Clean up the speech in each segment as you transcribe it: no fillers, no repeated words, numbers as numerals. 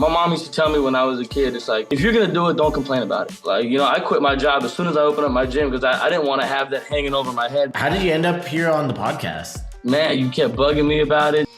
My mom used to tell me when I was a kid, it's like, if you're going to do it, don't complain about it. Like, I quit my job as soon as I opened up my gym because I didn't want to have that hanging over my head. How did you end up here on the podcast? Man, you kept bugging me about it.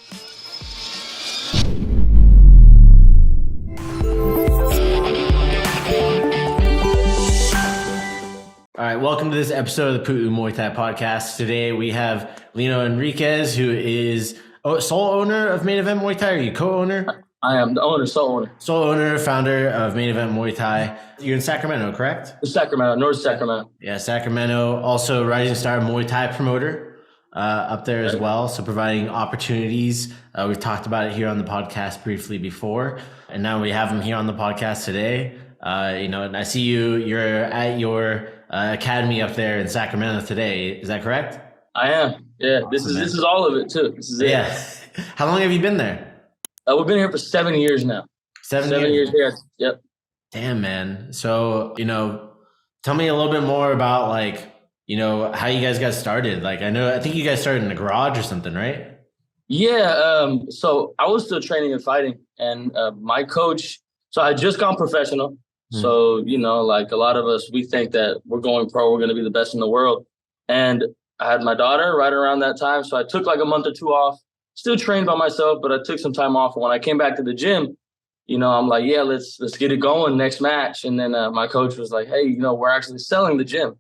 All right, welcome to this episode of the Pu'u Muay Thai Podcast. Today we have Lino Enriquez, who is sole owner of Main Event Muay Thai. Are you co-owner? I am the owner, sole owner. Sole owner, founder of Main Event Muay Thai. You're in Sacramento, correct? Sacramento, North Sacramento. Yeah, Sacramento. Also Rising Star Muay Thai promoter up there as well. So providing opportunities. We've talked about it here on the podcast briefly before. And now we have him here on the podcast today. And I see you're at your academy up there in Sacramento today. Is that correct? I am. Yeah, this is all of it too. This is it. Yeah. How long have you been there? We've been here for 7 years now. 7 years here. Yep. Damn, man. So, tell me a little bit more about how you guys got started. I think you guys started in a garage or something, right? Yeah. So I was still training and fighting, and my coach, so I had just gone professional. So, a lot of us, we think that we're going pro, we're going to be the best in the world. And I had my daughter right around that time. So I took like a month or two off. Still trained by myself, but I took some time off. And when I came back to the gym, I'm like, yeah, let's get it going next match. And then my coach was like, hey, we're actually selling the gym.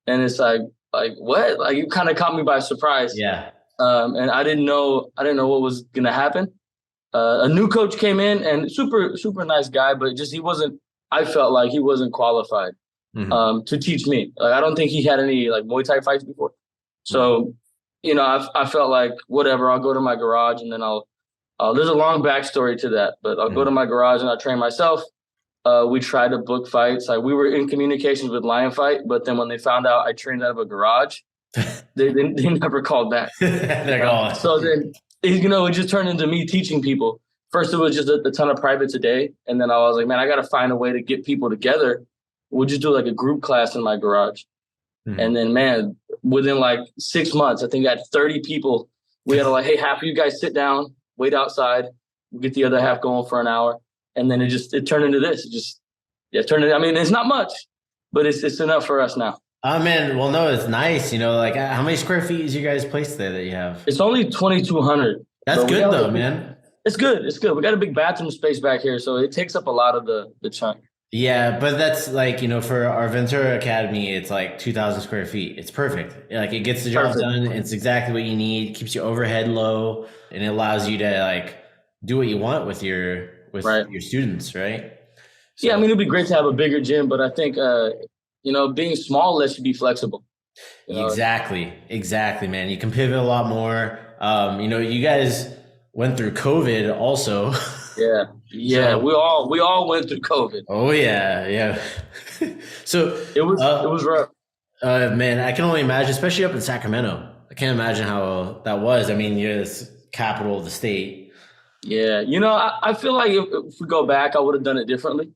And it's like what? Like, you kind of caught me by surprise. Yeah. And I didn't know what was going to happen. A new coach came in, and super, super nice guy, but I felt like he wasn't qualified to teach me. Like, I don't think he had any Muay Thai fights before. So, I felt like, whatever, I'll go to my garage, and then there's a long backstory to that, but I'll go to my garage and I'll train myself. We tried to book fights. We were in communications with Lion Fight, but then when they found out I trained out of a garage, they never called back. They're gone. So then, it just turned into me teaching people. First, it was just a ton of privates a day. And then I was like, man, I got to find a way to get people together. We'll just do a group class in my garage. And then, man, within 6 months, I think I had 30 people. We had to hey, half of you guys sit down, wait outside. We'll get the other half going for an hour. And then it turned into this. It turned into, it's not much, but it's enough for us now. Oh, man. Well, no, it's nice. How many square feet is you guys' place there that you have? It's only 2,200. That's good though, man. It's good. It's good. We got a big bathroom space back here, so it takes up a lot of the chunk. Yeah, but that's for our Ventura Academy, it's 2,000 square feet. It's perfect. It gets the job done. It's exactly what you need. Keeps your overhead low, and it allows you to do what you want with your students, right? So, yeah, it'd be great to have a bigger gym, but I think being small lets you be flexible. Exactly, man. You can pivot a lot more. You guys went through COVID also. Yeah. So, we all went through COVID. Oh yeah. So it was rough. Man, I can only imagine, especially up in Sacramento. I can't imagine how that was. You're the capital of the state. Yeah, I feel like if we go back, I would have done it differently.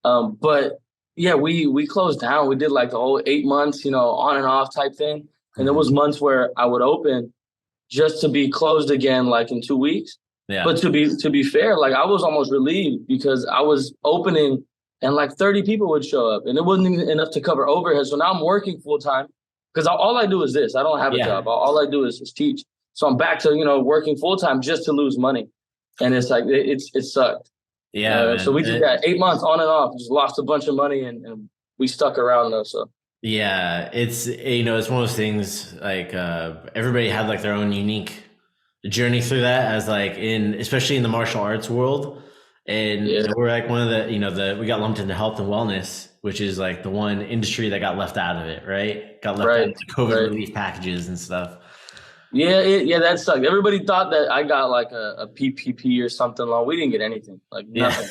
But yeah, we closed down. We did the whole 8 months, on and off type thing. And there was months where I would open just to be closed again, in 2 weeks. Yeah. But to be fair, I was almost relieved because I was opening and 30 people would show up, and it wasn't even enough to cover overhead. So now I'm working full time because all I do is this. I don't have a job. All I do is teach. So I'm back to, working full time just to lose money. And it's it sucked. Yeah. So we just got 8 months on and off, just lost a bunch of money, and we stuck around though. So. Yeah, it's it's one of those things everybody had their own unique journey through that as especially in the martial arts world, and we're one of the we got lumped into health and wellness, which is the one industry that got left out of it, right? Got left out of the COVID relief packages and stuff. Yeah, that sucked. Everybody thought that I got a PPP or something long. We didn't get anything, nothing.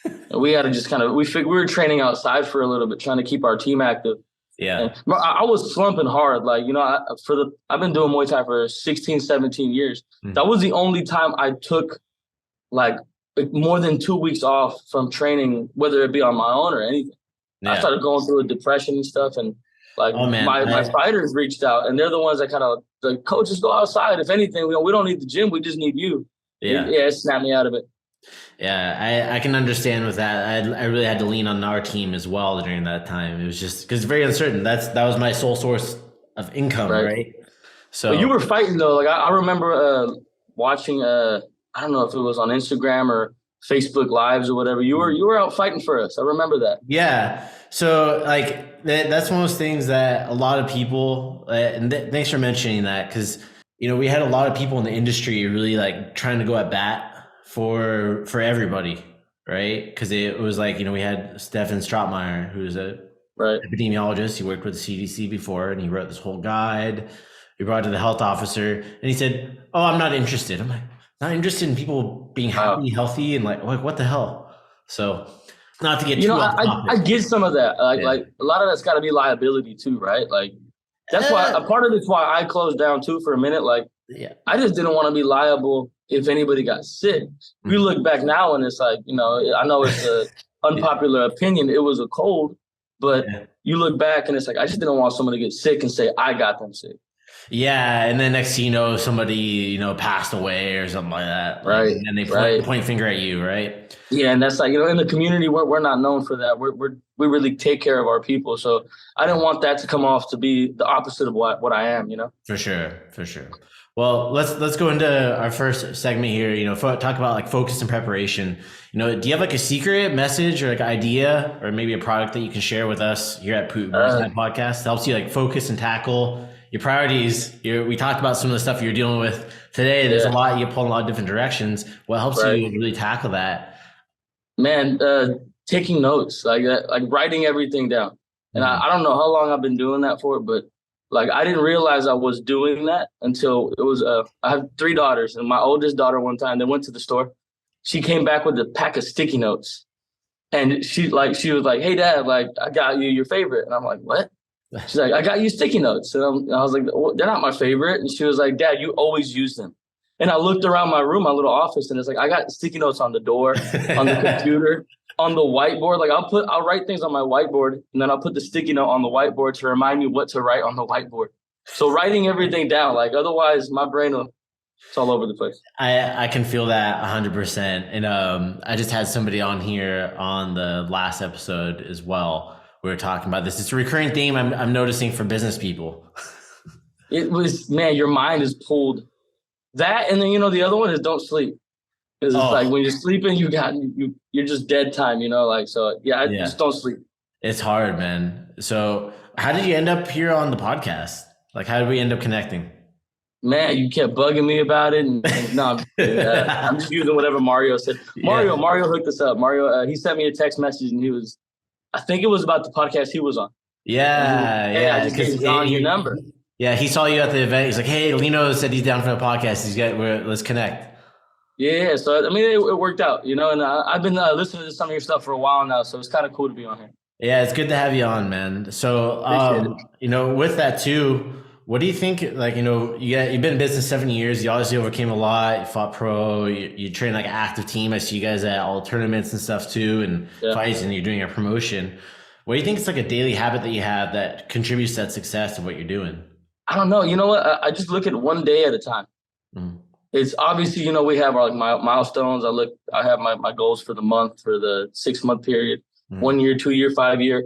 And we had to just we were training outside for a little bit, trying to keep our team active. Yeah. And I was slumping hard. I've been doing Muay Thai for 16, 17 years. That was the only time I took more than 2 weeks off from training, whether it be on my own or anything. Yeah. I started going through a depression and stuff. And my fighters reached out, and they're the ones that coaches go outside. If anything, we don't need the gym. We just need you. Yeah. It snapped me out of it. Yeah, I can understand with that. I really had to lean on our team as well during that time. It was just because it's very uncertain. That was my sole source of income, Right. right? But you So were fighting though. Like I remember watching I don't know if it was on Instagram or Facebook Lives or whatever. You were out fighting for us. I remember that. yeah, so like that's one of those things that a lot of people, and thanks for mentioning that, because we had a lot of people in the industry really like trying to go at bat for everybody, right? Because it was like we had Stefan Strottmeyer, who's a Right. epidemiologist. He worked with the CDC before, and he wrote this whole guide. He brought it to the health officer, and he said, "Oh, I'm not interested." I'm like, "Not interested in people being happy, healthy, and like what the hell?" So, not to get too off topic. I get some of that. Like, Yeah. like a lot of that's got to be liability too, right? Like that's why a part of it's why I closed down too for a minute. Like, Yeah. I just didn't want to be liable if anybody got sick. We look back now and it's like, I know it's an unpopular opinion. It was a cold, but you look back and it's like, I just didn't want someone to get sick and say I got them sick. Yeah, and then next thing you know, somebody passed away or something like that. Right. And then they point finger at you, right? Yeah, and that's like in the community we're not known for that. We really take care of our people. So I didn't want that to come off to be the opposite of what I am. For sure. Well, let's go into our first segment here. Talk about like focus and preparation. Do you have like a secret message or like idea or maybe a product that you can share with us here at Pu'u Muay Thai Podcast that helps you like focus and tackle your priorities? We talked about some of the stuff you're dealing with today. There's a lot, you pull in a lot of different directions. What helps you really tackle that? Man, taking notes, like writing everything down. And I don't know how long I've been doing that for, but like I didn't realize I was doing that until it was I have 3 daughters, and my oldest daughter one time they went to the store. She came back with a pack of sticky notes, and she was like, "Hey Dad, like I got you your favorite." And I'm like, "What?" She's like, "I got you sticky notes." And I was like, well, "They're not my favorite." And she was like, "Dad, you always use them." And I looked around my room, my little office, and it's like I got sticky notes on the door, on the computer, on the whiteboard. Like I'll write things on my whiteboard, and then I'll put the sticky note on the whiteboard to remind me what to write on the whiteboard. So writing everything down, like otherwise my brain it's all over the place. I can feel that 100%. And I just had somebody on here on the last episode as well. We were talking about this. It's a recurring theme I'm noticing for business people. It was, man, your mind is pulled. That, and then the other one is don't sleep. Because it's like when you're sleeping, you're just dead time, just don't sleep. It's hard, man. So how did you end up here on the podcast? Like, how did we end up connecting? Man, you kept bugging me about it. And no, I'm just using whatever Mario said. Mario hooked us up. Mario, he sent me a text message and I think it was about the podcast he was on. Yeah. I just gave John your number. Yeah, he saw you at the event. He's like, "Hey, Lino said he's down for the podcast. Let's connect." Yeah, so I mean, it worked out, and I've been listening to some of your stuff for a while now, so it's kind of cool to be on here. Yeah, it's good to have you on, man. So, with that too, what do you think? Like, you've been in business 7 years. You obviously overcame a lot. You fought pro. You train like an active team. I see you guys at all tournaments and stuff too, and fights, and you're doing a promotion. What do you think is like a daily habit that you have that contributes to that success of what you're doing? I don't know. You know what? I just look at one day at a time. It's obviously, we have our milestones. I have my goals for the month, for the 6-month period, 1 year, 2 year, 5 year.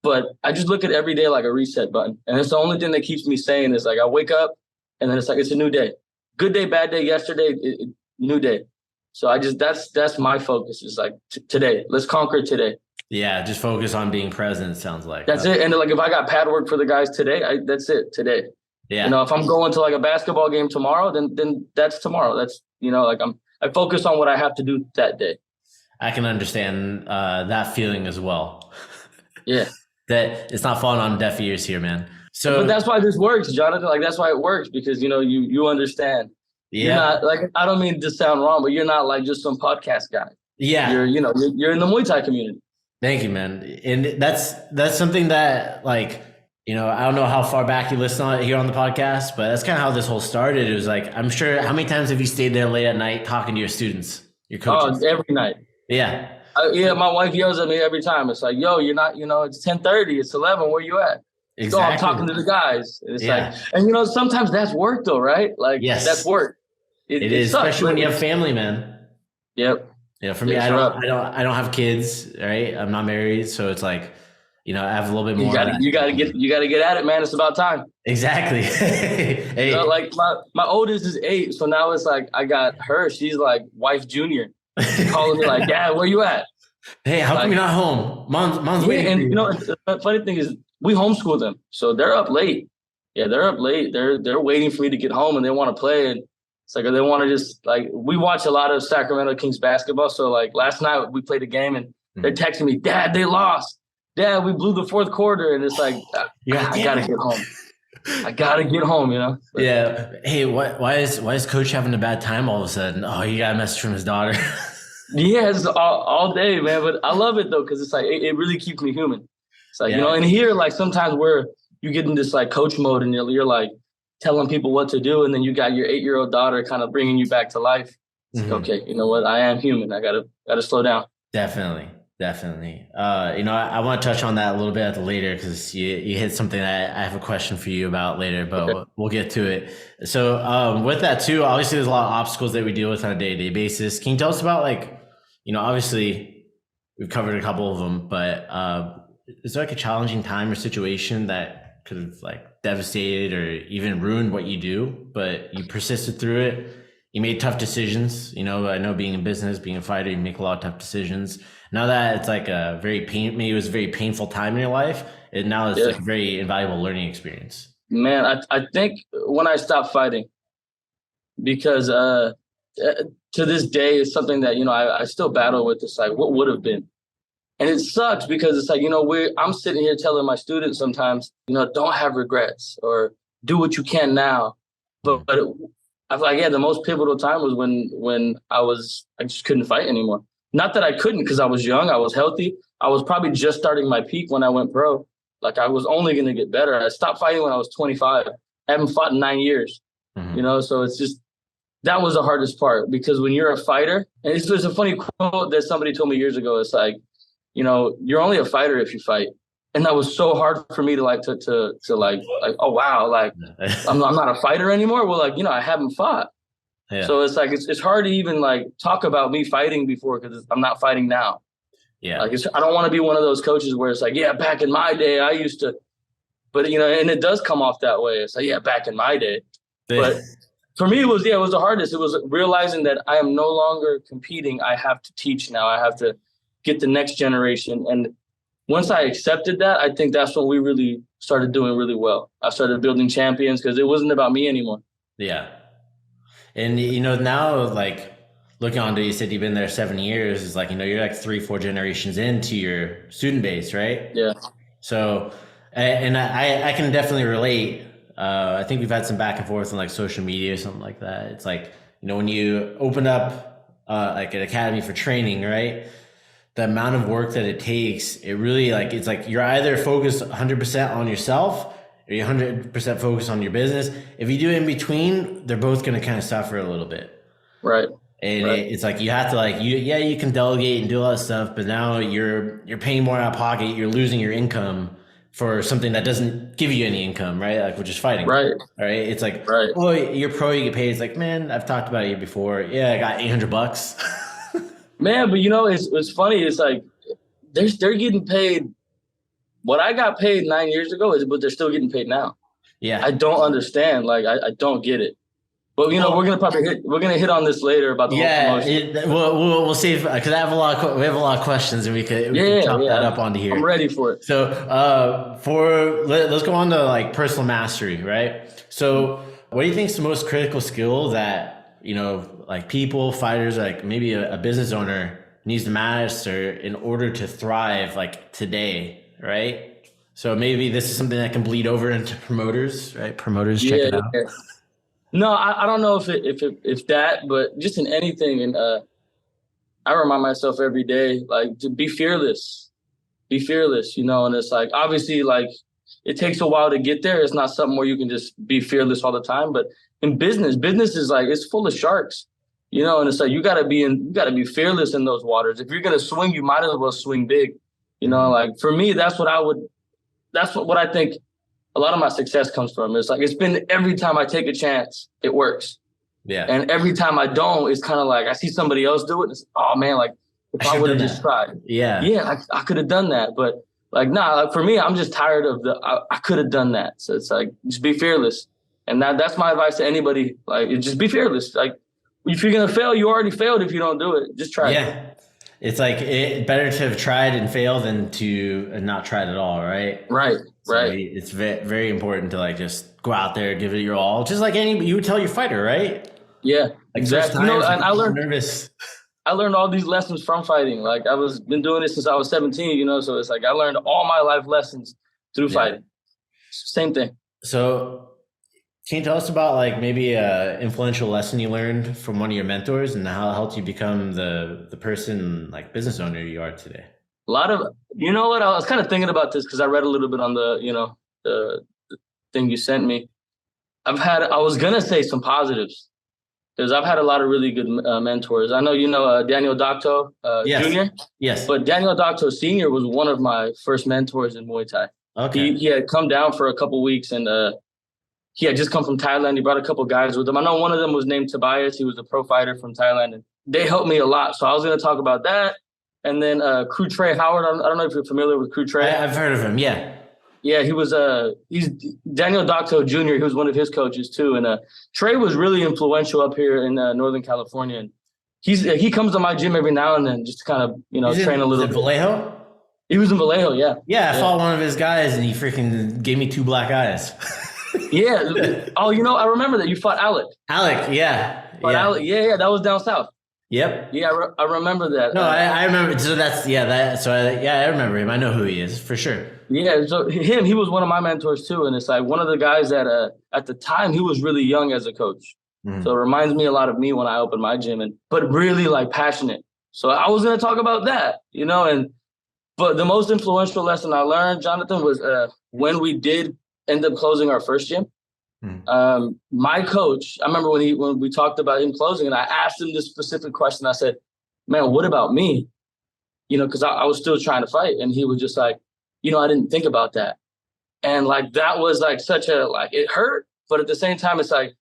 But I just look at every day like a reset button. And it's the only thing that keeps me sane is like I wake up and then it's like, it's a new day. Good day, bad day, yesterday, new day. So that's my focus. It's like today, let's conquer today. Yeah, just focus on being present, it sounds like. That's it. And like if I got pad work for the guys today, that's it today. Yeah. If I'm going to like a basketball game tomorrow, then that's tomorrow. That's I focus on what I have to do that day. I can understand that feeling as well. Yeah. That it's not falling on deaf ears here, man. So but that's why this works, Jonathan. Like that's why it works, because you understand. Yeah. You're not like, I don't mean to sound wrong, but you're not like just some podcast guy. Yeah. You're in the Muay Thai community. Thank you, man. And that's something that like, I don't know how far back you listen on it here on the podcast, but that's kind of how this whole started. It was like, I'm sure, how many times have you stayed there late at night talking to your students, your coaches? Oh, every night. Yeah. My wife yells at me every time. It's like, yo, you're not, it's 10:30, it's 11, where you at? Exactly. So I'm talking to the guys. And it's like, and sometimes that's work though, right? Like, yes, that's work. It is, especially when you have family, man. Yep. For me, I don't have kids, right? I'm not married, so it's like, I have a little bit more. You gotta get at it, man. It's about time. Exactly. Hey. Like my oldest is 8, so now it's like I got her. She's like wife junior. She's calling me like, Dad, where you at? Hey, how come you're not home? Mom's waiting. And the funny thing is, we homeschool them, so they're up late. Yeah, they're up late. They're waiting for me to get home, and they want to play. And it's like they want to just like we watch a lot of Sacramento Kings basketball. So like last night we played a game, and they're texting me, Dad, they lost. Dad, we blew the 4th quarter, and it's like I gotta get home. I gotta get home, But, yeah. Hey, why is Coach having a bad time all of a sudden? Oh, he got a message from his daughter. Yeah, it's all day, man. But I love it though, because it's like it really keeps me human. It's like and here, like sometimes where you get in this like coach mode, and you're like telling people what to do, and then you got your 8-year-old daughter kind of bringing you back to life. It's like, okay, you know what? I am human. I gotta slow down. Definitely. I want to touch on that a little bit later because you hit something that I have a question for you about later, but we'll get to it. So with that too, obviously there's a lot of obstacles that we deal with on a day-to-day basis. Can you tell us about obviously we've covered a couple of them, but is there like a challenging time or situation that could have like devastated or even ruined what you do, but you persisted through it? You made tough decisions. I know being in business, being a fighter, you make a lot of tough decisions. Now that it's like maybe it was a very painful time in your life, and now it's like a very invaluable learning experience. Man, I think when I stopped fighting, because to this day, it's something that, I still battle with. It's like, what would have been? And it sucks because it's like, I'm sitting here telling my students sometimes, don't have regrets or do what you can now. But I feel like, the most pivotal time was when I just couldn't fight anymore. Not that I couldn't, because I was young, I was healthy. I was probably just starting my peak when I went pro. Like I was only going to get better. I stopped fighting when I was 25. I haven't fought in 9 years, so it's just, that was the hardest part, because when you're a fighter, and there's a funny quote that somebody told me years ago. It's like, you're only a fighter if you fight. And that was so hard for me to oh, wow, like I'm not a fighter anymore. Well, I haven't fought. Yeah. So it's like, it's hard to even like talk about me fighting before, because I'm not fighting now. Yeah. Like I don't want to be one of those coaches where it's like, back in my day, I used to, but and it does come off that way. It's like, back in my day. But for me, it was the hardest. It was realizing that I am no longer competing. I have to teach now. I have to get the next generation. And once I accepted that, I think that's when we really started doing really well. I started building champions because it wasn't about me anymore. Yeah. And, now like looking on to, you said you've been there 7 years, is like, you're like 3-4 generations into your student base, right? Yeah. So, and I can definitely relate. I think we've had some back and forth on like social media or something like that. It's like, when you open up like an academy for training, right? The amount of work that it takes, it really it's like you're either focused 100% on yourself or you're 100% focused on your business. If you do in between, they're both going to kind of suffer a little bit. Right. And it's like, you have to you can delegate and do all that stuff, but now you're paying more out of pocket. You're losing your income for something that doesn't give you any income, right? Like, which is fighting. Right. All right. It's like, oh, you're pro, you get paid. It's like, man, I've talked about it before. Yeah, I got $800. Man, but it's funny. It's like they're getting paid. What I got paid 9 years ago but they're still getting paid now. Yeah, I don't understand. Like I don't get it. But we're gonna hit on this later about the whole promotion. We'll save, because we have a lot of questions, and we can chop that up onto here. I'm ready for it. So let's go on to like personal mastery, right? So what do you think is the most critical skill that like people, fighters, like maybe a business owner needs to master in order to thrive like today, right? So maybe this is something that can bleed over into promoters, right? Promoters, check it out. Yeah. No, I don't know if that, but just in anything. And I remind myself every day, like, to be fearless, and it's like, obviously, like, it takes a while to get there. It's not something where you can just be fearless all the time. But in business is like, it's full of sharks, and it's like, you gotta be fearless in those waters. If you're gonna swing, you might as well swing big. Like, for me, that's what I think a lot of my success comes from. It's like, it's been every time I take a chance, it works. Yeah. And every time I don't, it's kind of like I see somebody else do it. It's, oh man, like if I would have just tried. Yeah. I could have done that. But like, nah, like for me, I'm just tired of I could have done that. So it's like, just be fearless. And that's my advice to anybody. Like, just be fearless. Like, if you're going to fail, you already failed if you don't do it. Just try it. Yeah. It's like better to have tried and failed than to not tried at all, right? Right. So it's very, very important to like just go out there, give it your all. Just like you would tell your fighter, right? Yeah, like exactly. And I learned nervous. I learned all these lessons from fighting. Like been doing this since I was 17, so it's like I learned all my life lessons through fighting. Same thing. So can you tell us about like maybe a influential lesson you learned from one of your mentors and how it helped you become the person, like business owner you are today? A lot of, you know what, I was kind of thinking about this because I read a little bit on the thing you sent me. I was going to say some positives because I've had a lot of really good mentors. I know Daniel Docto Jr. Yes. But Daniel Docto Sr. was one of my first mentors in Muay Thai. Okay. He had come down for a couple weeks and he had just come from Thailand. He brought a couple guys with him. I know one of them was named Tobias. He was a pro fighter from Thailand. And they helped me a lot. So I was going to talk about that. And then Crew Trey Howard. I don't know if you're familiar with Crew Trey. I've heard of him. Yeah. Yeah, he's Daniel Docto Jr. He was one of his coaches too. And Trey was really influential up here in Northern California. And he comes to my gym every now and then just to kind of, train a little bit. Vallejo? He was in Vallejo, yeah. Yeah, I fought one of his guys and he freaking gave me 2 black eyes. Yeah. Oh, I remember that. You fought Alec. Alec, yeah. Alec, yeah, that was down south. Yep. Yeah, I remember that. No, I remember. So I remember him. I know who he is for sure. Yeah, so he was one of my mentors too. And it's like one of the guys that at the time he was really young as a coach. Mm-hmm. So it reminds me a lot of me when I opened my gym but really like passionate. So I was going to talk about that, but the most influential lesson I learned, Jonathan, was when we did end up closing our first gym. My coach, I remember when we talked about him closing and I asked him this specific question. I said, man, what about me? Because I was still trying to fight. And he was just like, I didn't think about that. And like, that was like it hurt. But at the same time, it's like,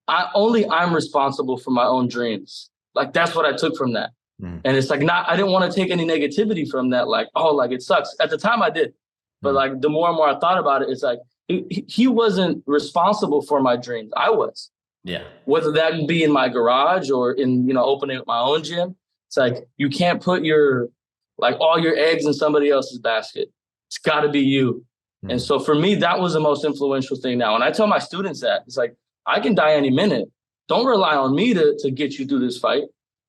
I'm responsible for my own dreams. Like, that's what I took from that. And it's like, I didn't want to take any negativity from that. Like, oh, like it sucks. At the time I did. But like, the more and more I thought about it, it's like, he wasn't responsible for my dreams. I was. Yeah. Whether that be in my garage or in, opening my own gym. It's like, you can't put all your eggs in somebody else's basket. It's got to be you. And so for me, that was the most influential thing now. And I tell my students that it's like, I can die any minute. Don't rely on me to get you through this fight.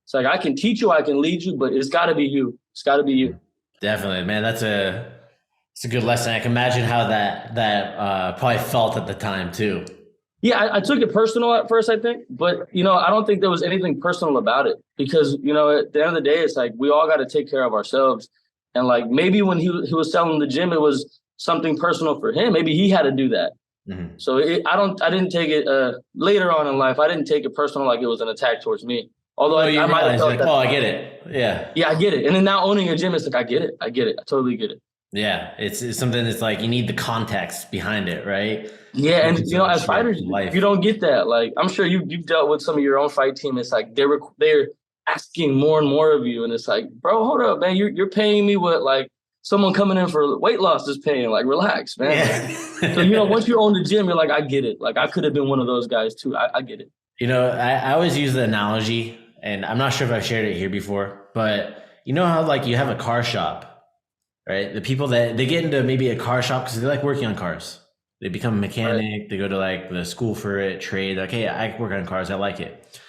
It's like, I can teach you, I can lead you, but it's got to be you. It's got to be you. Definitely, man. It's a good lesson. I can imagine how that probably felt at the time too. Yeah, I took it personal at first, I think. But, I don't think there was anything personal about it because, at the end of the day, it's like we all got to take care of ourselves. And like maybe when he was selling the gym, it was something personal for him. Maybe he had to do that. Mm-hmm. So I didn't take it later on in life. I didn't take it personal like it was an attack towards me. Although I might have felt I get it. Yeah. Yeah, I get it. And then now owning a gym, it's like, I get it. I totally get it. Yeah. It's something that's like, you need the context behind it, right? Yeah. And as fighters, you don't get that. Like, I'm sure you've dealt with some of your own fight team. It's like, they're asking more and more of you. And it's like, bro, hold up, man. You're paying me what like someone coming in for weight loss is paying. Like, relax, man. Yeah. So, once you own the gym, you're like, I get it. Like, I could have been one of those guys too. I get it. I always use the analogy, and I'm not sure if I've shared it here before, but how like you have a car shop, right? The people that they get into maybe a car shop because they like working on cars. They become a mechanic. Right. They go to like the school for it, trade. Like, hey, I work on cars. I like it.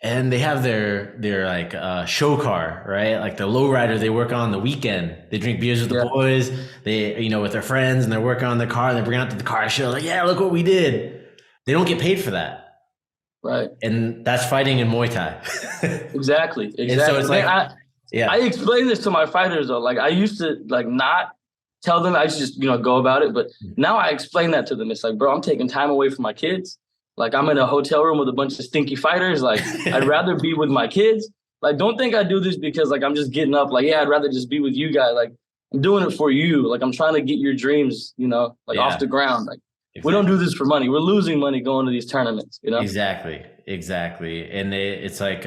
And they have their like show car, right? Like the lowrider they work on the weekend. They drink beers with the boys. They, with their friends, and they're working on the car. And they bring it out to the car show. Like, yeah, look what we did. They don't get paid for that. Right. And that's fighting in Muay Thai. Exactly. And so it's like, I explain this to my fighters though. Like I used to like not tell them. I just, go about it. But now I explain that to them. It's like, bro, I'm taking time away from my kids. Like I'm in a hotel room with a bunch of stinky fighters. Like I'd rather be with my kids. Like, don't think I do this because like, I'm just getting up. Like, yeah, I'd rather just be with you guys. Like I'm doing it for you. Like I'm trying to get your dreams, off the ground. Like, exactly. We don't do this for money. We're losing money going to these tournaments, Exactly. Exactly. And it's like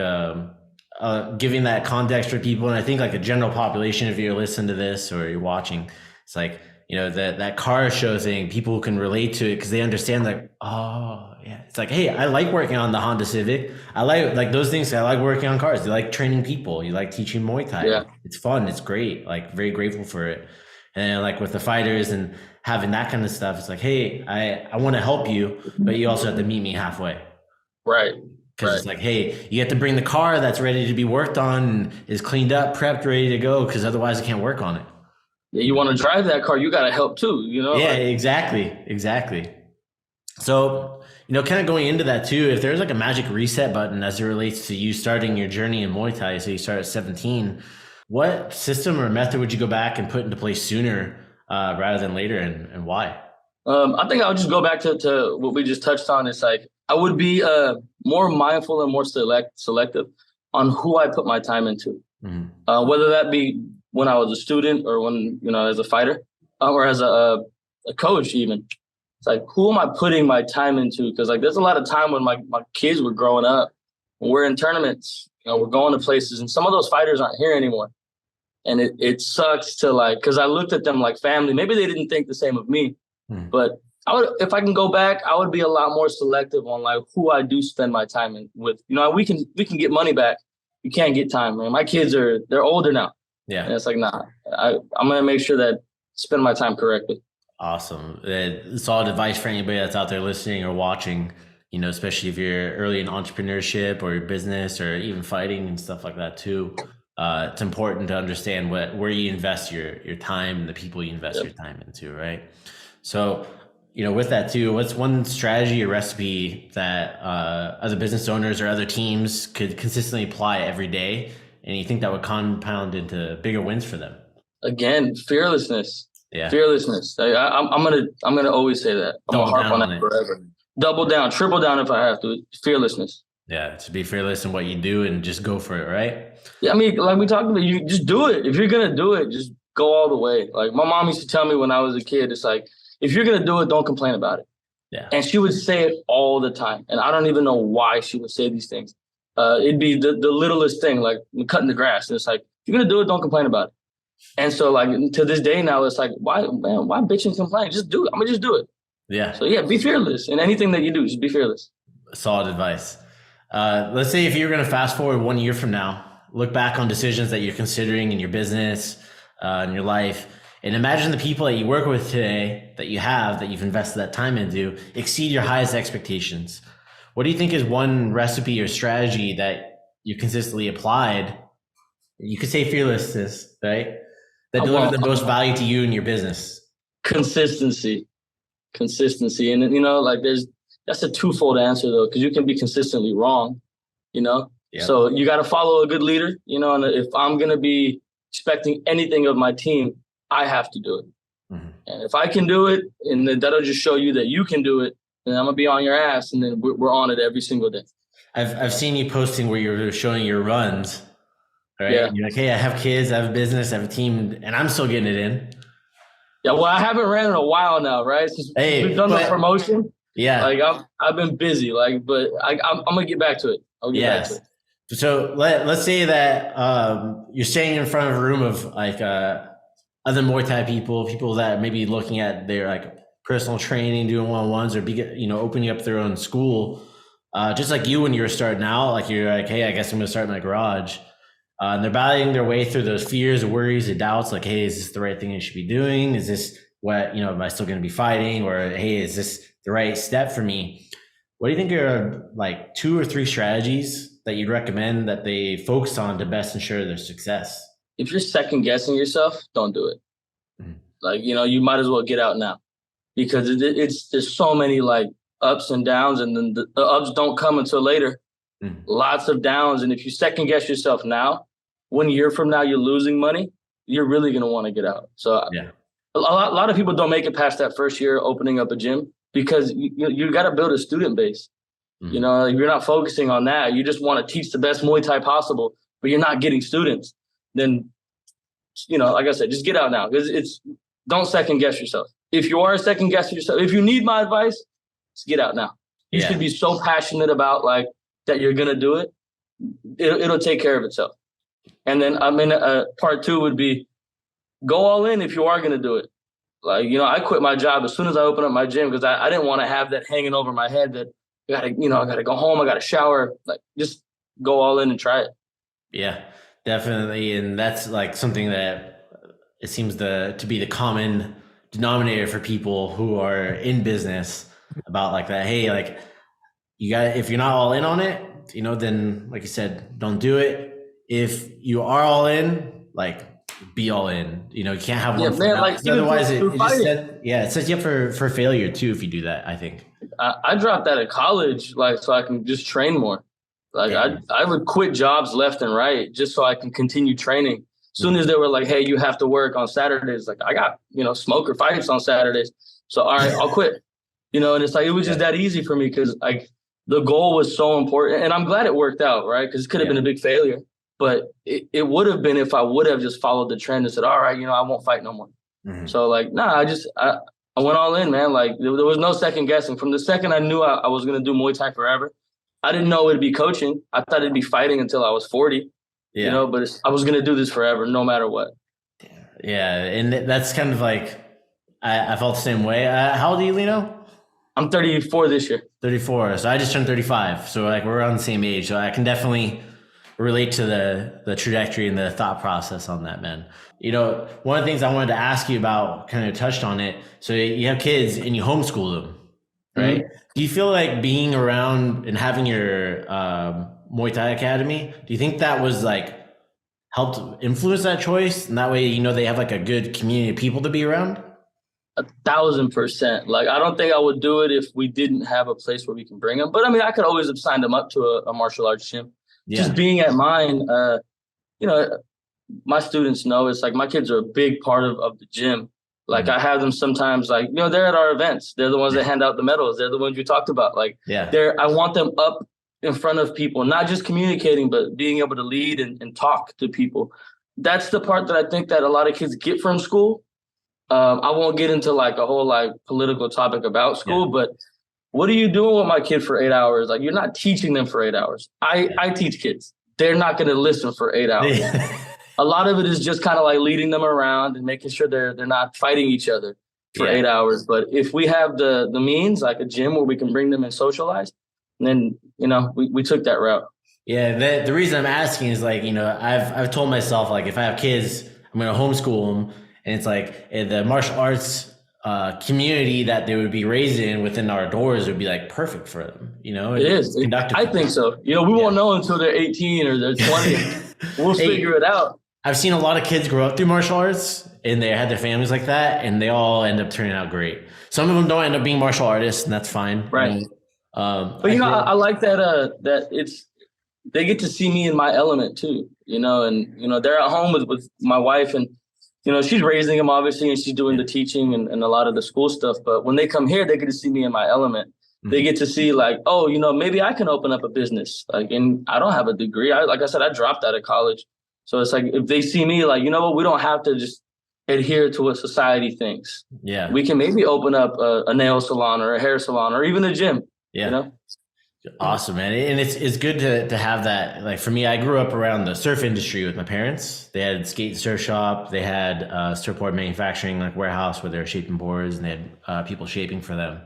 giving that context for people. And I think like a general population, if you're listening to this or you're watching, it's like, that car show thing, people can relate to it because they understand like, oh yeah, it's like, hey, I like working on the Honda Civic. I like those things. I like working on cars. You like training people. You like teaching Muay Thai. Yeah. It's fun. It's great. Like very grateful for it. And like with the fighters and having that kind of stuff, it's like, hey, I want to help you, but you also have to meet me halfway. Right. Because it's like, hey, you have to bring the car that's ready to be worked on and is cleaned up, prepped, ready to go, because otherwise I can't work on it. Yeah, you want to drive that car, you got to help too, Yeah, exactly. So, kind of going into that too, if there's like a magic reset button as it relates to you starting your journey in Muay Thai, so you start at 17, what system or method would you go back and put into place sooner rather than later, and why? I think I'll just go back to what we just touched on. It's like I would be more mindful and more selective on who I put my time into, whether that be when I was a student or when, as a fighter or as a coach even. It's like, who am I putting my time into? Because like there's a lot of time when my kids were growing up, when we're in tournaments, we're going to places and some of those fighters aren't here anymore. And it sucks to like, because I looked at them like family. Maybe they didn't think the same of me, but I would, if I can go back, I would be a lot more selective on like who I do spend my time in with. We can get money back. You can't get time, man. My kids they're older now. Yeah. And it's like, nah, I'm going to make sure that I spend my time correctly. Awesome. Solid advice for anybody that's out there listening or watching, especially if you're early in entrepreneurship or your business or even fighting and stuff like that too. It's important to understand where you invest your time and the people you invest your time into, right? So, with that too, what's one strategy or recipe that other business owners or other teams could consistently apply every day, and you think that would compound into bigger wins for them? Again, fearlessness. Yeah. Fearlessness. I'm gonna always say that. I'm gonna harp on that forever. Double down, triple down if I have to. Fearlessness. Yeah, to be fearless in what you do and just go for it, right? Yeah, I mean, like we talked about, you just do it. If you're gonna do it, just go all the way. Like my mom used to tell me when I was a kid, it's like, if you're gonna do it, don't complain about it. Yeah. And she would say it all the time. And I don't even know why she would say these things. It'd be the littlest thing, like cutting the grass. And it's like, if you're gonna do it, don't complain about it. And so like to this day now, it's like, why bitch and complain? Just do it. I'm gonna just do it. Yeah. So yeah, be fearless in anything that you do. Just be fearless. Solid advice. Let's say if you're going to fast forward 1 year from now, look back on decisions that you're considering in your business, in your life, and imagine the people that you work with today that you've invested that time into exceed your highest expectations. What do you think is one recipe or strategy that you consistently applied? You could say fearlessness, right? That delivered the most value to you and your business. Consistency. And like that's a twofold answer though, because you can be consistently wrong, Yep. So you got to follow a good leader, and if I'm going to be expecting anything of my team, I have to do it. And if I can do it, and then that'll just show you that you can do it, then I'm going to be on your ass, and then we're on it every single day. I've seen you posting where you're showing your runs, right? Yeah. And you're like, hey, I have kids, I have a business, I have a team, and I'm still getting it in. Yeah, well, I haven't ran in a while now, right? Since we've done the promotion. Yeah. Like I've been busy, but I'm gonna get back to it. I'll get back to it. So let's say that you're standing in front of a room of like other Muay Thai people that may be looking at their like personal training, doing one-on-ones, or opening up their own school. Just like you when you were starting out, like you're like, hey, I guess I'm gonna start in my garage. And they're battling their way through those fears, or worries, or doubts. Like, hey, is this the right thing I should be doing? Is this what am I still going to be fighting? Or hey, is this the right step for me? What do you think are like 2 or 3 strategies that you'd recommend that they focus on to best ensure their success? If you're second guessing yourself, don't do it. Like, you might as well get out now, because there's so many like ups and downs, and then the ups don't come until later. Lots of downs. And if you second guess yourself now, 1 year from now, you're losing money, you're really going to want to get out. So a lot of people don't make it past that first year opening up a gym, because you got to build a student base. If you're not focusing on that, you just want to teach the best Muay Thai possible, but you're not getting students, then, like I said, just get out now. Because don't second guess yourself. If you are second guessing yourself, if you need my advice, just get out now. You should be so passionate about like that you're going to do it, it'll take care of itself. And then part 2 would be go all in if you are going to do it. Like, I quit my job as soon as I opened up my gym because I didn't want to have that hanging over my head that I got to go home. I got to shower. Like, just go all in and try it. Yeah, definitely. And that's like something that it seems to be the common denominator for people who are in business about like that. Hey, like if you're not all in on it, then like you said, don't do it. If you are all in, like be all in, you can't have one. Man, like, otherwise it sets you up for failure too. If you do that, I think I dropped out of college, like, so I can just train more. Like I would quit jobs left and right just so I can continue training. As soon as they were like, hey, you have to work on Saturdays, like I got, smoker fights on Saturdays. So, all right, I'll quit, and it's like, it was just that easy for me because like the goal was so important and I'm glad it worked out. Right. Because it could have been a big failure, but it would have been if I would have just followed the trend and said, all right, I won't fight no more. Mm-hmm. So like, I went all in, man. Like there was no second guessing. From the second I knew I was going to do Muay Thai forever, I didn't know it'd be coaching. I thought it'd be fighting until I was 40. Yeah. But I was going to do this forever, no matter what. Yeah. And that's kind of like, I felt the same way. How old are you, Lino? I'm 34 this year. 34. So I just turned 35. So like we're around the same age. So I can definitely relate to the trajectory and the thought process on that, man. One of the things I wanted to ask you about, kind of touched on it. So you have kids and you homeschool them, right? Mm-hmm. Do you feel like being around and having your Muay Thai Academy, do you think that was like helped influence that choice? And that way, they have like a good community of people to be around? 1,000%. Like, I don't think I would do it if we didn't have a place where we can bring them. But I mean, I could always have signed them up to a martial arts gym. Yeah. Just being at mine, my students know it's like my kids are a big part of the gym. Like I have them sometimes like, they're at our events. They're the ones that hand out the medals. They're the ones you talked about. Like I want them up in front of people, not just communicating, but being able to lead and talk to people. That's the part that I think that a lot of kids get from school. I won't get into like a whole like political topic about school, but what are you doing with my kid for 8 hours? Like you're not teaching them for 8 hours. I teach kids. They're not going to listen for 8 hours. A lot of it is just kind of like leading them around and making sure they're not fighting each other for 8 hours. But if we have the means, like a gym where we can bring them and socialize, then, we took that route. Yeah. The reason I'm asking is like, I've told myself, like, if I have kids, I'm going to homeschool them. And it's like the martial arts community that they would be raised in within our doors would be like perfect for them. It is. I think so. We won't know until they're 18 or they're 20. We'll figure it out. I've seen a lot of kids grow up through martial arts and they had their families like that and they all end up turning out great. Some of them don't end up being martial artists and that's fine. Right. But I like that they get to see me in my element too, and they're at home with my wife and, she's raising them obviously and she's doing the teaching and a lot of the school stuff. But when they come here, they get to see me in my element. Mm-hmm. They get to see like, oh, maybe I can open up a business. Like, and I don't have a degree. Like I said, I dropped out of college. So it's like, if they see me like, we don't have to just adhere to what society thinks. Yeah. We can maybe open up a nail salon or a hair salon or even a gym. Yeah. Awesome, man. And it's good to have that. Like for me, I grew up around the surf industry with my parents. They had skate and surf shop. They had surfboard manufacturing, like warehouse where they were shaping boards and they had people shaping for them.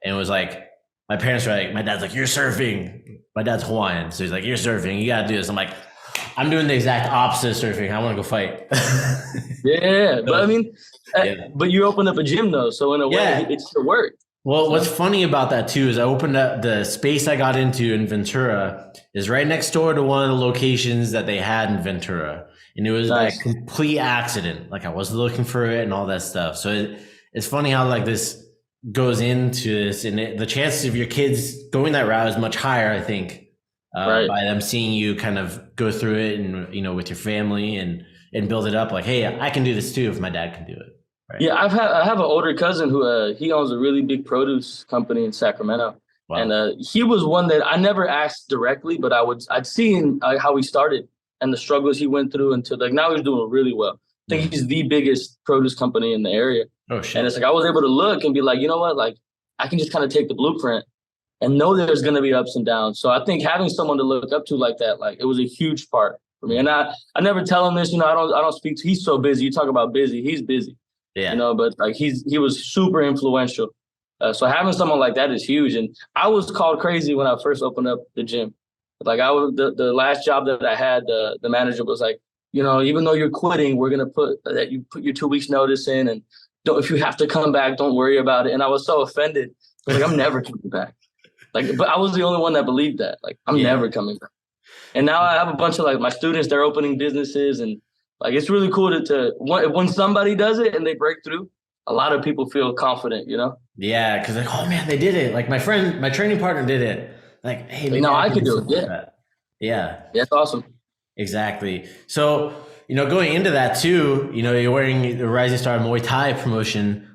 And it was like, my parents were like, my dad's like, you're surfing. My dad's Hawaiian. So he's like, you're surfing. You got to do this. I'm like, I'm doing the exact opposite of surfing. I want to go fight. But I mean, but you opened up a gym though. So in a way, it's the work. Well, what's funny about that too is I opened up the space I got into in Ventura is right next door to one of the locations that they had in Ventura. And it was like complete accident. Like I wasn't looking for it and all that stuff. So it's funny how like this goes into this and the chances of your kids going that route is much higher, I think, by them seeing you kind of go through it and, with your family and build it up like, hey, I can do this too if my dad can do it. Right. Yeah, I have an older cousin who he owns a really big produce company in Sacramento. Wow. And he was one that I never asked directly, but I'd seen how he started and the struggles he went through until like now he's doing really well. I think he's the biggest produce company in the area. Oh shit. And it's like I was able to look and be like, you know what, like I can just kind of take the blueprint and know there's going to be ups and downs. So I think having someone to look up to like that, like it was a huge part for me. And I never tell him this, I don't speak to, he's so busy. You talk about busy, he's busy, but like he was super influential. So having someone like that is huge. And I was called crazy when I first opened up the gym. Like the last job that I had, the manager was like, even though you're quitting, we're going to put your 2 weeks notice in, and if you have to come back, don't worry about it. And I was so offended. Like, I'm never coming back. Like, but I was the only one that believed that. Like, I'm never coming back. And now I have a bunch of like my students, they're opening businesses, and like, it's really cool when somebody does it and they break through, a lot of people feel confident, Yeah. Cause like, oh man, they did it. Like my training partner did it. Like, hey, maybe I could do it. Yeah. Like yeah. That's awesome. Exactly. So, going into that too, you're wearing the Rising Star Muay Thai promotion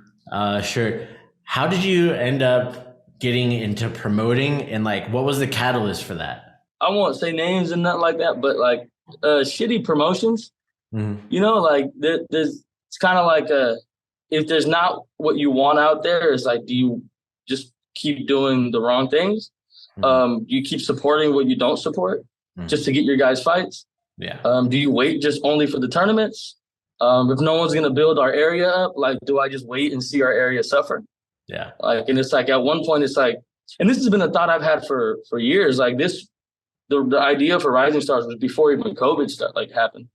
shirt. How did you end up getting into promoting, and like, what was the catalyst for that? I won't say names and nothing like that, but like shitty promotions, like there's, it's kind of like if there's not what you want out there, it's like, do you just keep doing the wrong things? Do you keep supporting what you don't support just to get your guys fights? Yeah. Do you wait just only for the tournaments? If no one's going to build our area up, like, do I just wait and see our area suffer? Yeah. Like, and it's like, at one point it's like, and this has been a thought I've had for years, like the idea for Rising Stars was before even COVID stuff like happened.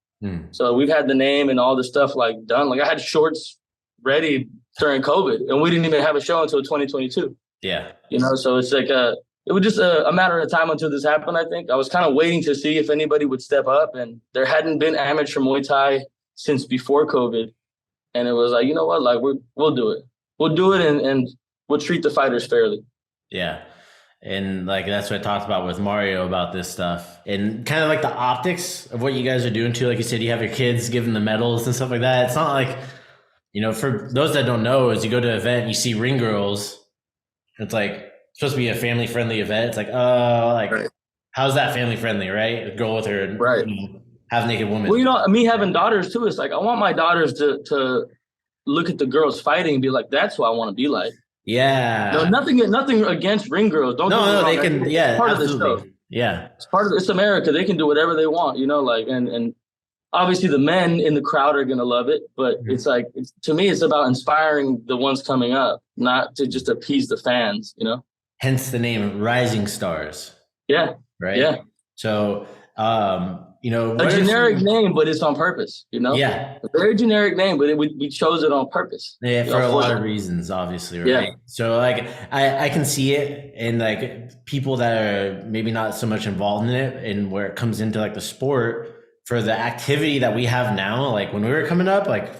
So we've had the name and all the stuff like done. Like, I had shorts ready during COVID, and we didn't even have a show until 2022. Yeah. So it's like it was just a matter of time until this happened. I think I was kind of waiting to see if anybody would step up, and there hadn't been amateur Muay Thai since before COVID. And it was like, you know what, like we'll do it. We'll do it, and we'll treat the fighters fairly. Yeah. And like, that's what I talked about with Mario about this stuff, and kind of like the optics of what you guys are doing too. Like you said, you have your kids giving the medals and stuff like that. It's not like, for those that don't know, is you go to an event and you see ring girls, it's like supposed to be a family friendly event. It's like, right. How's that family friendly, right? A girl with her, right. Half naked woman. Well, me having daughters too, it's like, I want my daughters to look at the girls fighting and be like, that's who I want to be like. Yeah. No, nothing against ring girls. No, they can. Yeah, part absolutely. of the show. Yeah, it's America. They can do whatever they want, like, and obviously the men in the crowd are gonna love it. But it's like, to me, it's about inspiring the ones coming up, not to just appease the fans. Hence the name Rising Stars. Yeah. Right. Yeah. So, a generic name, but it's on purpose. Yeah. A very generic name, but we chose it on purpose. Yeah, for a lot of reasons, obviously. Right. Yeah. So like, I can see it in like people that are maybe not so much involved in it, and where it comes into like the sport, for the activity that we have now. Like when we were coming up, like,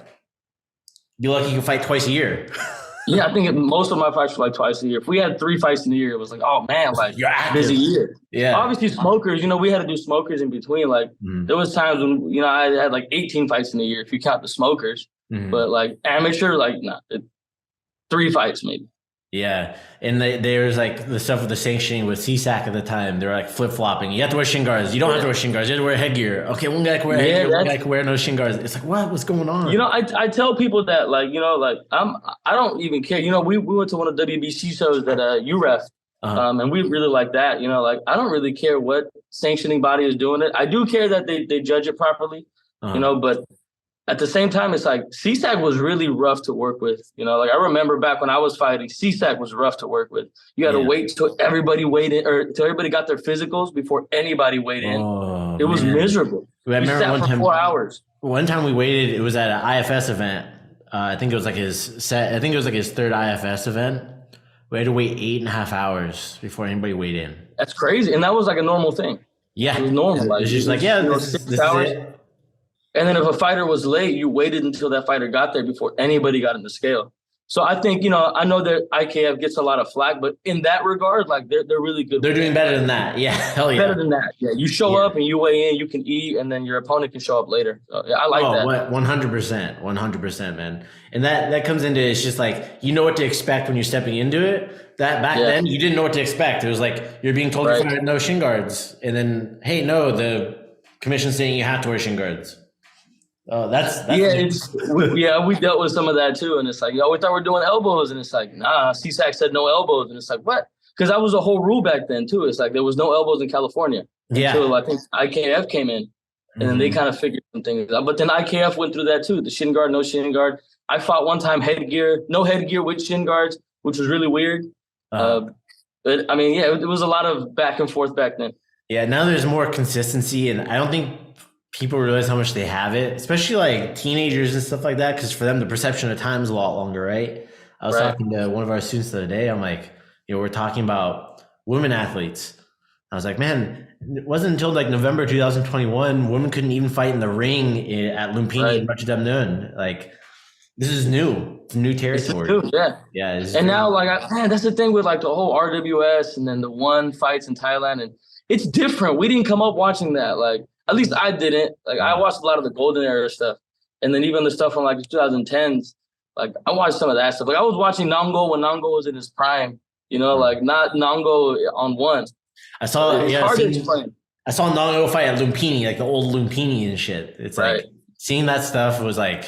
you're lucky you can fight twice a year. Yeah, I think most of my fights were like twice a year. If we had 3 fights in a year, it was like, oh man, like, you're busy year. Yeah. Obviously smokers, we had to do smokers in between. Like there was times when, I had like 18 fights in a year if you count the smokers. But like amateur, like 3 fights maybe. Yeah. And there's like the stuff with the sanctioning with CSAC at the time. They're like flip-flopping. You have to wear shin guards. You don't have to wear shin guards. You have to wear headgear. Okay, one guy can wear headgear, one guy can wear no shin guards. It's like, what's going on? I tell people that, like, like I don't even care. We went to one of WBC shows that you ref. And we really like that. Like, I don't really care what sanctioning body is doing it. I do care that they judge it properly, but at the same time, it's like CSAC was really rough to work with. Like, I remember back when I was fighting, CSAC was rough to work with. You had to wait till everybody weighed in, or till everybody got their physicals before anybody weighed in. It was miserable. I remember sat for 4 hours. One time we waited. It was at an IFS event. I think it was like his 3rd IFS event. We had to wait 8.5 hours before anybody weighed in. That's crazy, and that was like a normal thing. Yeah, it was normal. Like, it's just like, this 6 hours. Is it. And then if a fighter was late, you waited until that fighter got there before anybody got in the scale. So I think, I know that IKF gets a lot of flack, but in that regard, like, they're really good. They're doing better than that. Yeah. Hell yeah. Better than that. Yeah. You show up and you weigh in, you can eat, and then your opponent can show up later. So, yeah, I like that. 100%. 100%, man. And that comes into, it's just like, you know what to expect when you're stepping into it. That back then, you didn't know what to expect. It was like, you're being told you fight no shin guards. And then, hey, no, the commission's saying you have to wear shin guards. Oh, that's we dealt with some of that too, and it's like, we thought we're doing elbows, and it's like, nah, CSAC said no elbows, and it's like, what? because that was a whole rule back then too. It's like there was no elbows in California until I think IKF came in, and then they kind of figured some things out. But then IKF went through that too. The shin guard, no shin guard. I fought one time no headgear with shin guards, which was really weird. But I mean, it was a lot of back and forth back then. Yeah, now there's more consistency, and I don't think people realize how much they have it, especially like teenagers and stuff like that, because for them, the perception of time is a lot longer, right? I was talking to one of our students the other day. I'm like, we're talking about women athletes. I was like, man, it wasn't until like November 2021, women couldn't even fight in the ring at Lumpini and Rajadamnern. Like, this is new. It's new territory. It's new, yeah. And now, like, that's the thing with like the whole RWS and then the one fights in Thailand, and it's different. We didn't come up watching that. Like, at least I didn't. Like, I watched a lot of the golden era stuff, and then even the stuff from like the 2010s. Like, I watched some of that stuff. Like, I was watching Nongo when Nongo was in his prime. Like not Nongo on one. I saw I saw Nongo fight at Lumpini, like the old Lumpini and shit. It's like seeing that stuff was like,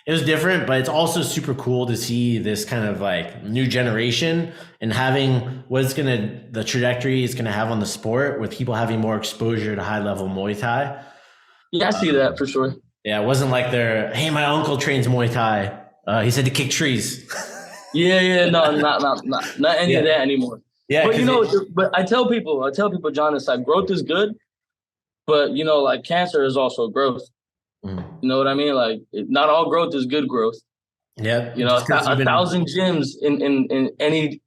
it was different, but it's also super cool to see this kind of like new generation and having the trajectory it's gonna have on the sport with people having more exposure to high level Muay Thai. Yeah, I see that for sure. Yeah, it wasn't like hey, my uncle trains Muay Thai. He said to kick trees. Yeah, no, not any of that anymore. Yeah, but but I tell people, John, it's like growth is good, but like cancer is also growth. You know what I mean? Like, not all growth is good growth. Yeah, 1,000 gyms in any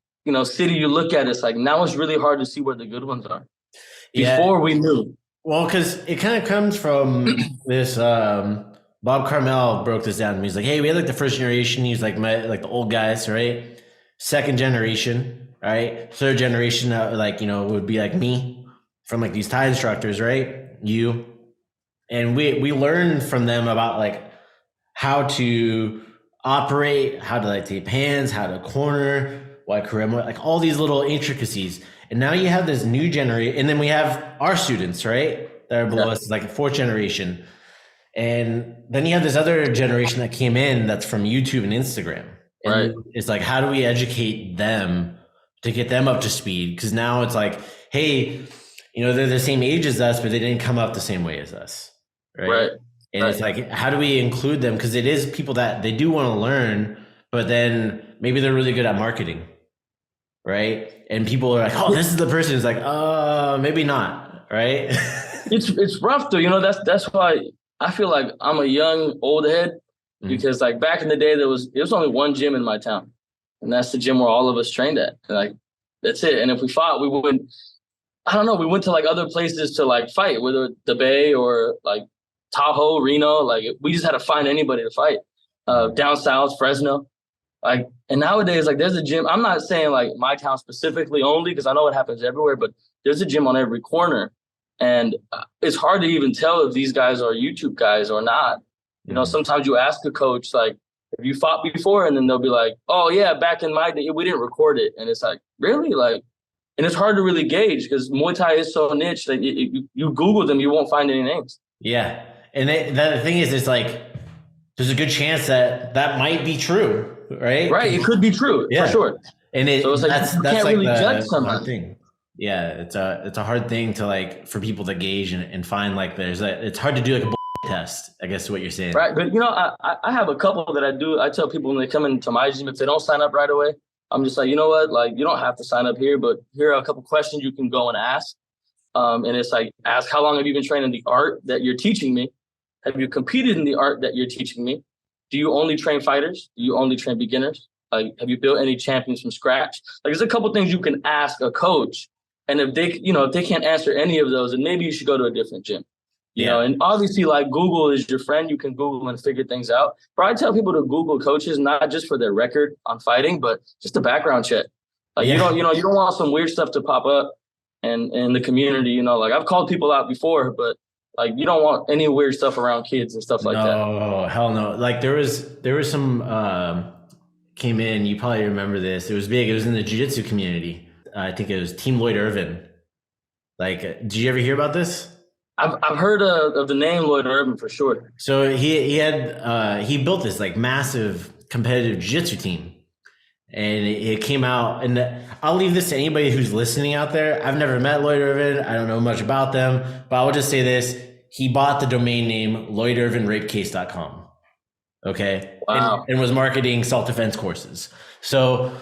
city you look at, it's like now it's really hard to see where the good ones are. Before we knew. Well, because it kind of comes from this. Bob Carmel broke this down to me. He's like, hey, we had like the first generation. He's like the old guys, right? Second generation, right? Third generation, would be like me from like these Thai instructors, right? You. And we learned from them about like how to operate, how to like tape hands, how to corner, like all these little intricacies. And now you have this new generation, and then we have our students, right? That are below us, like fourth generation. And then you have this other generation that came in that's from YouTube and Instagram. And it's like, how do we educate them to get them up to speed? Because now it's like, hey, they're the same age as us, but they didn't come up the same way as us. Right. And it's like, how do we include them? Because it is people that they do want to learn, but then maybe they're really good at marketing. Right. And people are like, oh, this is the person. It's like, maybe not. Right. It's rough though. That's why I feel like I'm a young old head, because like back in the day, there was only one gym in my town, and that's the gym where all of us trained at. And like, that's it. And if we fought, we went to like other places to like fight, whether the Bay or like Tahoe, Reno. Like, we just had to find anybody to fight. Down south, Fresno. Like, and nowadays, like, there's a gym. I'm not saying like my town specifically only, because I know it happens everywhere, but there's a gym on every corner. And it's hard to even tell if these guys are YouTube guys or not. Sometimes you ask a coach, like, have you fought before? And then they'll be like, oh, yeah, back in my day, we didn't record it. And it's like, really? Like, and it's hard to really gauge because Muay Thai is so niche that you Google them, you won't find any names. Yeah. And the thing is, it's like, there's a good chance that might be true, right? Right. It could be true, for sure. And so it's like, that's can't like really judge someone. Thing. Yeah, it's a hard thing to like for people to gauge and find like it's hard to do like a test, I guess is what you're saying. Right. But I have a couple that I do. I tell people when they come into my gym, if they don't sign up right away, I'm just like, you know what, like, you don't have to sign up here, but here are a couple questions you can go and ask. And it's like, ask, how long have you been training the art that you're teaching me? Have you competed in the art that you're teaching me? Do you only train fighters? Do you only train beginners? Like, have you built any champions from scratch? Like, there's a couple things you can ask a coach. And if they can't answer any of those, then maybe you should go to a different gym. You know, and obviously, like, Google is your friend. You can Google and figure things out. But I tell people to Google coaches, not just for their record on fighting, but just a background check. Like, you don't want some weird stuff to pop up and in the community, like, I've called people out before, but like, you don't want any weird stuff around kids and stuff like that. Oh, hell no. Like, there was some came in, you probably remember this. It was big. It was in the jiu-jitsu community. I think it was Team Lloyd Irvin. Like, did you ever hear about this? I've heard of the name Lloyd Irvin for sure. So he built this like massive competitive jiu-jitsu team, and it came out. And I'll leave this to anybody who's listening out there. I've never met Lloyd Irvin. I don't know much about them, but I will just say this. He bought the domain name lloydirvinrapecase.com. Okay. Wow. And was marketing self-defense courses. So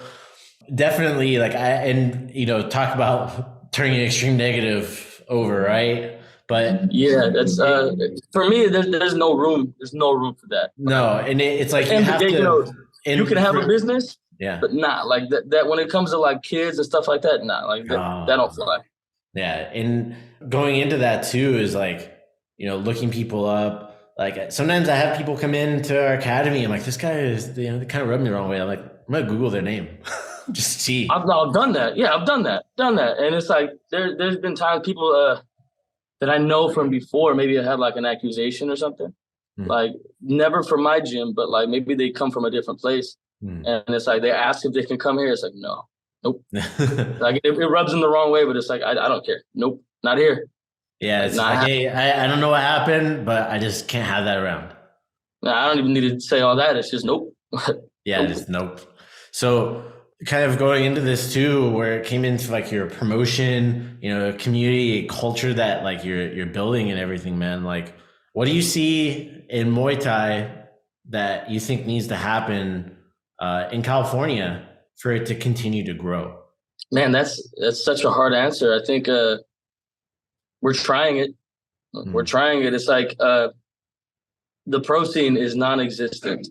definitely talk about turning an extreme negative over, right? But yeah, that's for me. There's no room. There's no room for that. No, and it's like you have to. You can have a business, yeah, but not like that. That when it comes to like kids and stuff like that, not like that. That don't fly. Yeah, and going into that too is like, looking people up. Like sometimes I have people come into our academy. I'm like, this guy is, they kind of rub me the wrong way. I'm like, I'm gonna Google their name, just see. I've done that. Yeah, I've done that, and it's like there's been times people that I know from before. Maybe I had like an accusation or something. Like never from my gym, but like maybe they come from a different place, and it's like they ask if they can come here. It's like nope. Like it rubs them the wrong way, but it's like I don't care. Nope, not here. Yeah, it's like, hey, I don't know what happened, but I just can't have that around. I don't even need to say all that. It's just nope. Yeah, nope. Just nope. So kind of going into this too, where it came into like your promotion, community culture that like you're building and everything, man. Like, what do you see in Muay Thai that you think needs to happen in California for it to continue to grow? Man, that's such a hard answer. I think we're trying it. We're trying it. It's like the pro scene is non-existent.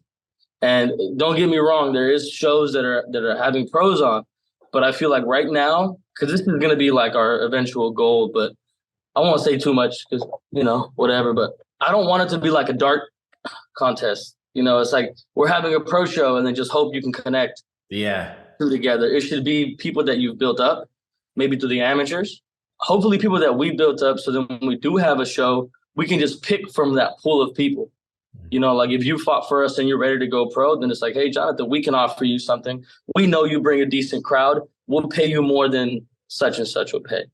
And don't get me wrong, there is shows that are having pros on, but I feel like right now, because this is going to be like our eventual goal, but I won't say too much because, whatever, but I don't want it to be like a dart contest. It's like we're having a pro show and then just hope you can connect two together. It should be people that you've built up, maybe through the amateurs, hopefully people that we built up. So then when we do have a show, we can just pick from that pool of people. Like if you fought for us and you're ready to go pro, then it's like, hey, Jonathan, we can offer you something. We know you bring a decent crowd. We'll pay you more than such and such will pay.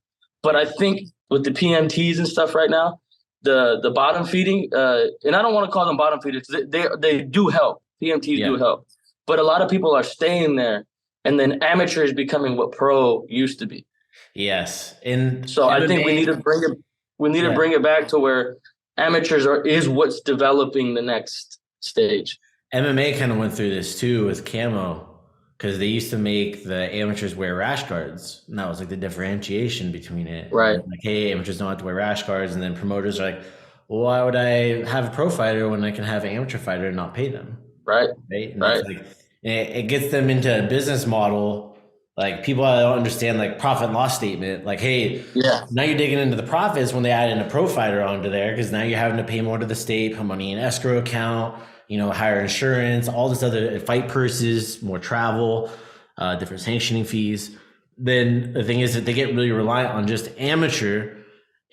But I think with the PMTs and stuff right now, the bottom feeding, and I don't want to call them bottom feeders. They do help. PMTs do help. But a lot of people are staying there, and then amateur is becoming what pro used to be. Yes. And so MMA, I think we need to bring it. We need to bring it back to where amateurs is what's developing the next stage. MMA kind of went through this too with camo, because they used to make the amateurs wear rash guards, and that was like the differentiation between it. Right. Like, hey, amateurs don't have to wear rash guards, and then promoters are like, well, why would I have a pro fighter when I can have an amateur fighter and not pay them? Right. Right. And like, it gets them into a business model. Like people don't understand like profit and loss statement. Like, hey, now you're digging into the profits when they add in a pro fighter onto there, because now you're having to pay more to the state, put money in escrow account, higher insurance, all this other fight purses, more travel, different sanctioning fees. Then the thing is that they get really reliant on just amateur,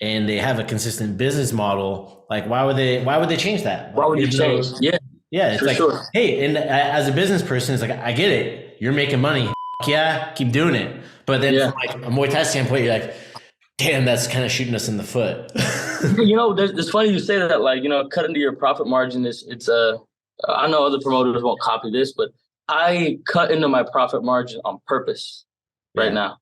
and they have a consistent business model. Like, why would they change that? Why would you change? Yeah. It's like, hey, and as a business person, it's like, I get it. You're making money. Yeah, keep doing it. But then from like a Muay Thai standpoint, you're like, damn, that's kind of shooting us in the foot. It's funny you say that, like, cut into your profit margin I know other promoters won't copy this, but I cut into my profit margin on purpose right now.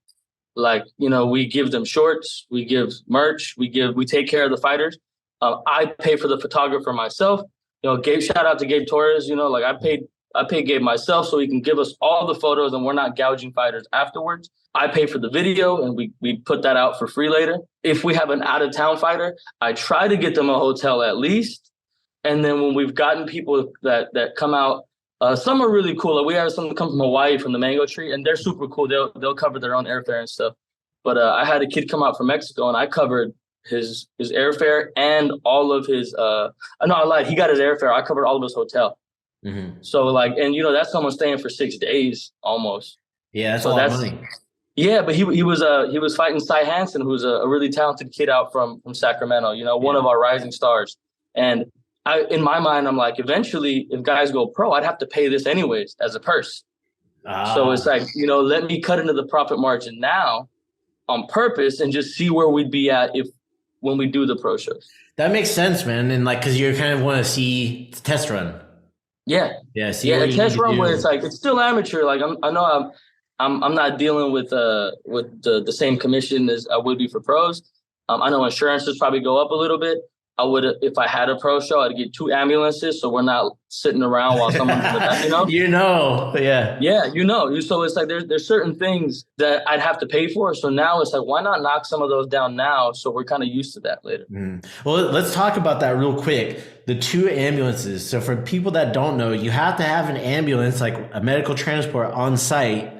Like, we give them shorts, we give merch, we take care of the fighters. I pay for the photographer myself. Shout out to Gabe Torres, like I paid Gabe myself so he can give us all the photos and we're not gouging fighters afterwards. I pay for the video and we put that out for free later. If we have an out-of-town fighter, I try to get them a hotel at least. And then when we've gotten people that come out, some are really cool. Like we have some come from Hawaii from the Mango Tree, and they're super cool. They'll cover their own airfare and stuff. But I had a kid come out from Mexico and I covered his airfare and all of his no, I lied. He got his airfare. I covered all of his hotel. Mm-hmm. So like, and that's someone staying for 6 days almost. Yeah, that's a lot of money. Yeah, but he was fighting Cy Hansen, who's a really talented kid out from Sacramento. One of our rising stars. And in my mind, I'm like, eventually, if guys go pro, I'd have to pay this anyways as a purse. So it's like, let me cut into the profit margin now on purpose and just see where we'd be at when we do the pro shows. That makes sense, man. And like, because you kind of want to see the test run. Yeah. Yeah. See Yeah. what A you need test to run where do. it's like, it's still amateur. Like I know I'm not dealing with the same commission as I would be for pros. I know insurances probably go up a little bit. I would, if I had a pro show, I'd get 2 ambulances, so we're not sitting around while someone's in the back, you know? Yeah. Yeah, so it's like there's certain things that I'd have to pay for. So now it's like, why not knock some of those down now, so we're kind of used to that later. Well, let's talk about that real quick. The 2 ambulances. So for people that don't know, you have to have an ambulance, like a medical transport, on site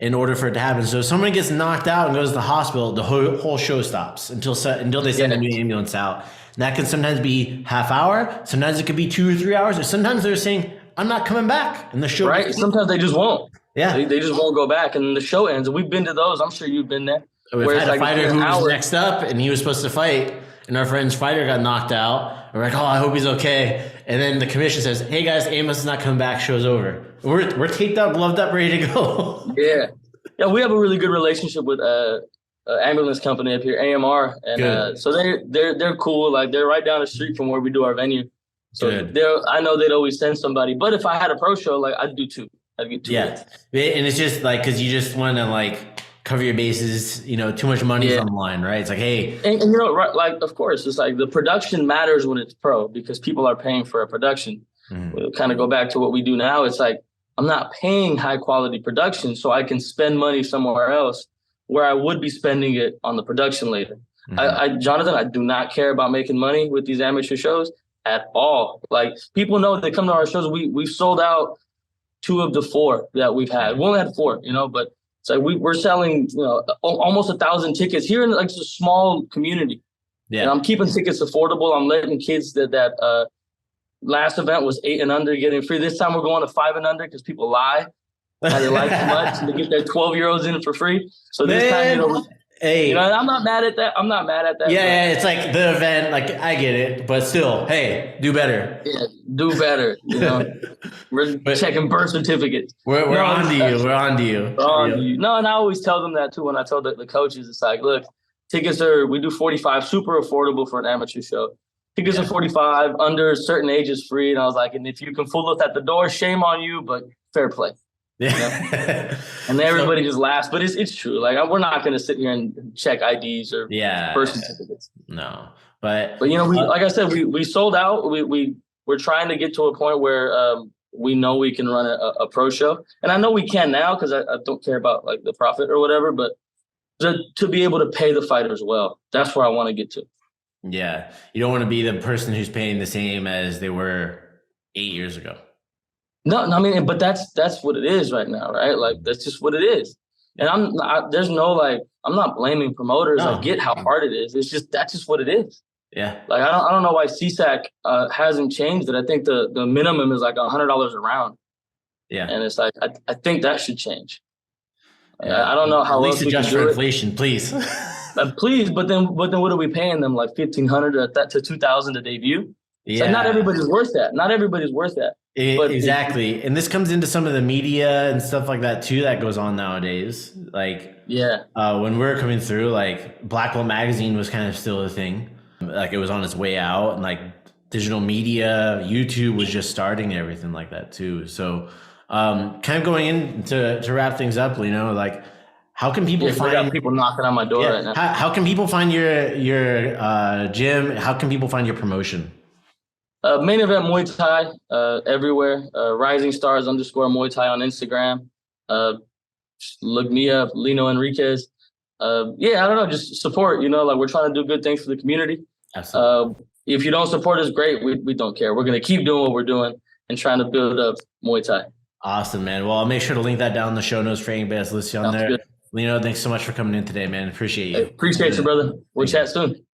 in order for it to happen. So if someone gets knocked out and goes to the hospital, the whole show stops until they send a new ambulance out. And that can sometimes be half hour. Sometimes it could be 2 or 3 hours. Or sometimes they're saying, I'm not coming back. And the show. Right. Sometimes they just won't. Yeah. They just won't go back. And the show ends. And we've been to those. I'm sure you've been there. We've had a fighter who was next up and he was supposed to fight. And our friend's fighter got knocked out. We're like, oh, I hope he's okay. And then the commission says, hey guys, ambulance is not coming back. Show's over. We're taped up, gloved up, ready to go. Yeah. Yeah, we have a really good relationship with ambulance company up here, AMR, and so they're cool. Like they're right down the street from where we do our venue. So I know they'd always send somebody. But if I had a pro show, like I'd do 2. I'd get 2. Yeah, and it's just like because you just want to like cover your bases. You know, too much money is on the line, right? It's like, hey, and you know, right, like of course, it's like the production matters when it's pro because people are paying for a production. We'll kind of go back to what we do now. It's like, I'm not paying high quality production, so I can spend money somewhere else where I would be spending it on the production later. Jonathan, I do not care about making money with these amateur shows at all. Like people know they come to our shows. We've sold out 2 of the 4 that we've had. We only had 4, you know, but it's like we're selling, you know, almost 1,000 tickets here in like a small community. Yeah, and I'm keeping tickets affordable. I'm letting kids that last event was 8 and under getting free. This time we're going to 5 and under because people lie. They like too much and they get their 12-year-olds in for free. So this time, you know, I'm not mad at that. Yeah, it's like the event. Like I get it, but still, hey, do better. Yeah, do better. You know, we're checking birth certificates. We're on to you. We're on to you. No, and I always tell them that too. When I tell the coaches, it's like, look, tickets we do 45, super affordable for an amateur show. Tickets are 45, under a certain age is free. And I was like, and if you can fool us at the door, shame on you, but fair play. Yeah. You know? And everybody just laughs, but it's true. Like we're not going to sit here and check IDs or birth certificates. No, but you know, like I said, we sold out. We're trying to get to a point where we know we can run a pro show, and I know we can now because I don't care about like the profit or whatever, but to be able to pay the fighters well, that's where I want to get to. Yeah, you don't want to be the person who's paying the same as they were 8 years ago. No, I mean, but that's what it is right now, right? Like that's just what it is. And there's no like, I'm not blaming promoters. No. I get how hard it is. It's just that's just what it is. Yeah. Like I don't know why CSAC hasn't changed it. I think the minimum is like $100 a round. Yeah. And it's like I think that should change. I don't know how else we can do it. At least adjust for inflation, please. Please, but then what are we paying them? Like $1,500 to $2,000 to debut? Yeah. Like not everybody's worth that. Not everybody's worth that. Exactly. And this comes into some of the media and stuff like that too that goes on nowadays. Like when we're coming through, like Black Belt Magazine was kind of still a thing. Like it was on its way out, and like digital media, YouTube was just starting and everything like that too. So kind of going in to wrap things up, you know, like how can people find people knocking on my door right now? How can people find your gym? How can people find your promotion? Main Event Muay Thai everywhere. Rising Stars _ Muay Thai on Instagram. Look me up, Lino Enriquez. I don't know, just support. You know, like we're trying to do good things for the community. Absolutely. If you don't support us, great. We don't care. We're gonna keep doing what we're doing and trying to build up Muay Thai. Awesome, man. Well, I'll make sure to link that down in the show notes for anybody that's listening on there. Good. Lino, thanks so much for coming in today, man. Appreciate you. Appreciate you, brother. We'll chat soon.